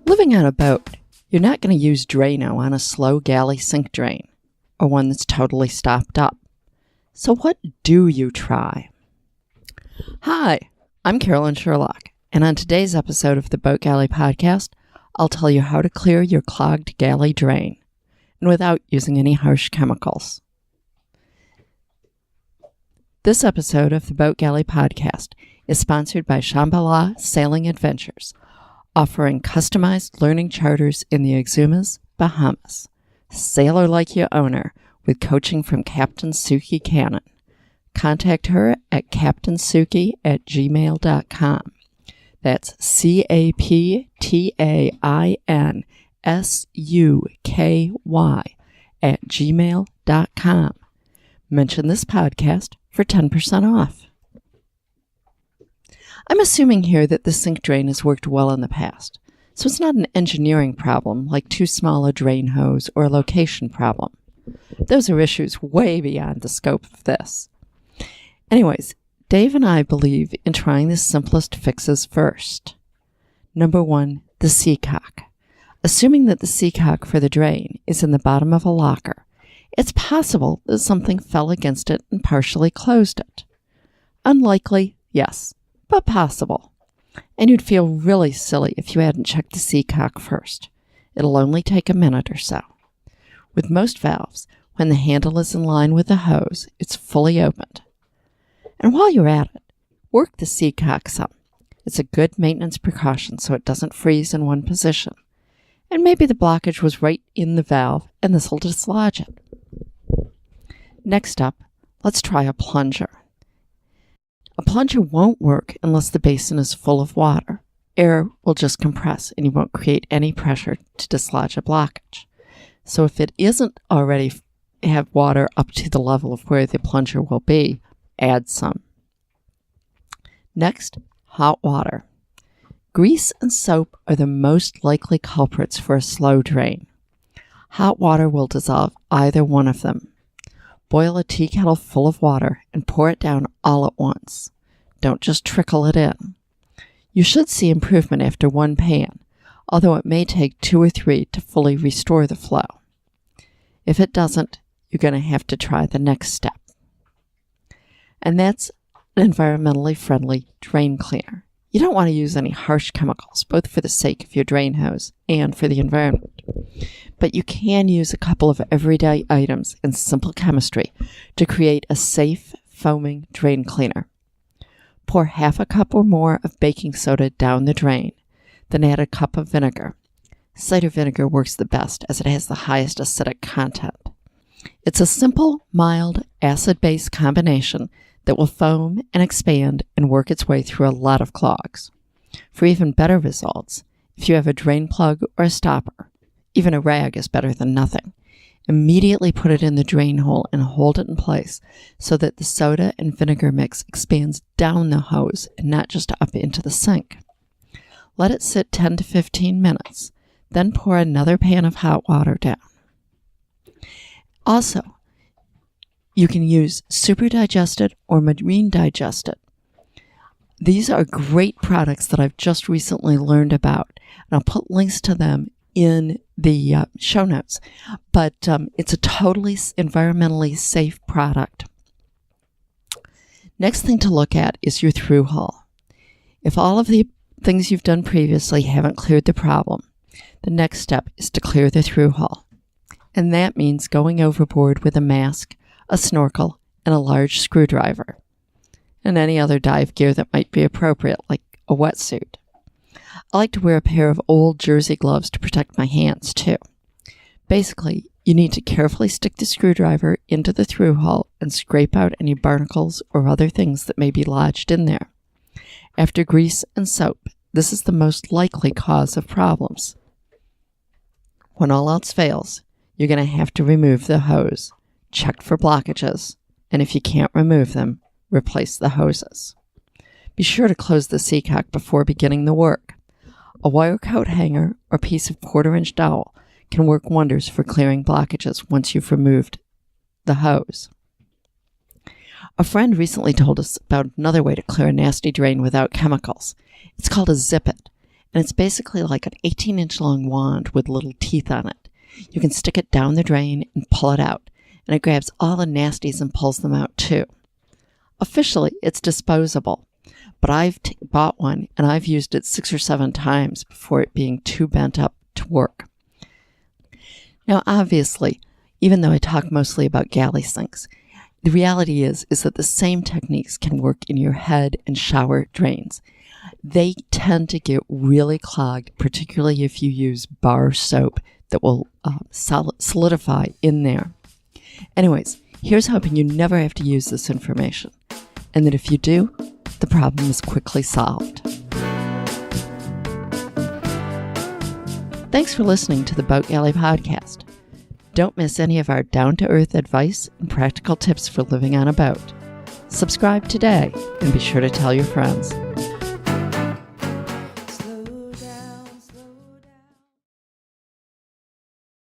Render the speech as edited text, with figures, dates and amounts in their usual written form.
Living on a boat, you're not going to use Drano on a slow galley sink drain, or one that's totally stopped up. So what do you try? Hi, I'm Carolyn Sherlock, and on today's episode of the Boat Galley podcast, I'll tell you how to clear your clogged galley drain, and without using any harsh chemicals. This episode of the Boat Galley podcast is sponsored by Shambhala Sailing Adventures, offering customized learning charters in the Exumas, Bahamas. Sailor like your owner with coaching from Captain Suki Cannon. Contact her at captainsuki@gmail.com. That's CAPTAINSUKY@gmail.com. Mention this podcast for 10% off. I'm assuming here that the sink drain has worked well in the past, so it's not an engineering problem like too small a drain hose or a location problem. Those are issues way beyond the scope of this. Anyways, Dave and I believe in trying the simplest fixes first. Number 1, the seacock. Assuming that the seacock for the drain is in the bottom of a locker, it's possible that something fell against it and partially closed it. Unlikely, yes, but possible. And you'd feel really silly if you hadn't checked the seacock first. It'll only take a minute or so. With most valves, when the handle is in line with the hose, it's fully opened. And while you're at it, work the seacock some. It's a good maintenance precaution so it doesn't freeze in one position. And maybe the blockage was right in the valve, and this will dislodge it. Next up, let's try a plunger. A plunger won't work unless the basin is full of water. Air will just compress and you won't create any pressure to dislodge a blockage. So if it isn't already have water up to the level of where the plunger will be, add some. Next, hot water. Grease and soap are the most likely culprits for a slow drain. Hot water will dissolve either one of them. Boil a tea kettle full of water and pour it down all at once. Don't just trickle it in. You should see improvement after one pan, although it may take 2 or 3 to fully restore the flow. If it doesn't, you're going to have to try the next step. And that's an environmentally friendly drain cleaner. You don't want to use any harsh chemicals, both for the sake of your drain hose and for the environment. But you can use a couple of everyday items and simple chemistry to create a safe, foaming drain cleaner. Pour half a cup or more of baking soda down the drain, then add a cup of vinegar. Cider vinegar works the best as it has the highest acidic content. It's a simple, mild, acid-base combination that will foam and expand and work its way through a lot of clogs. For even better results, if you have a drain plug or a stopper, even a rag is better than nothing. Immediately put it in the drain hole and hold it in place so that the soda and vinegar mix expands down the hose and not just up into the sink. Let it sit 10 to 15 minutes, then pour another pan of hot water down. Also, you can use super digested or marine digested. These are great products that I've just recently learned about, and I'll put links to them in the show notes. But it's a totally environmentally safe product. Next thing to look at is your through hull. If all of the things you've done previously haven't cleared the problem, the next step is to clear the through hull. And that means going overboard with a mask, a snorkel, and a large screwdriver, and any other dive gear that might be appropriate, like a wetsuit. I like to wear a pair of old jersey gloves to protect my hands, too. Basically, you need to carefully stick the screwdriver into the through hull and scrape out any barnacles or other things that may be lodged in there. After grease and soap, this is the most likely cause of problems. When all else fails, you're going to have to remove the hose. Check for blockages, and if you can't remove them, replace the hoses. Be sure to close the seacock before beginning the work. A wire coat hanger or piece of 1/4-inch dowel can work wonders for clearing blockages once you've removed the hose. A friend recently told us about another way to clear a nasty drain without chemicals. It's called a zip it, and it's basically like an 18-inch long wand with little teeth on it. You can stick it down the drain and pull it out, and it grabs all the nasties and pulls them out too. Officially, it's disposable, but I've bought one and I've used it 6 or 7 times before it being too bent up to work. Now, obviously, even though I talk mostly about galley sinks, the reality is that the same techniques can work in your head and shower drains. They tend to get really clogged, particularly if you use bar soap that will solidify in there. Anyways, here's hoping you never have to use this information, and that if you do, the problem is quickly solved. Thanks for listening to the Boat Galley podcast. Don't miss any of our down-to-earth advice and practical tips for living on a boat. Subscribe today and be sure to tell your friends.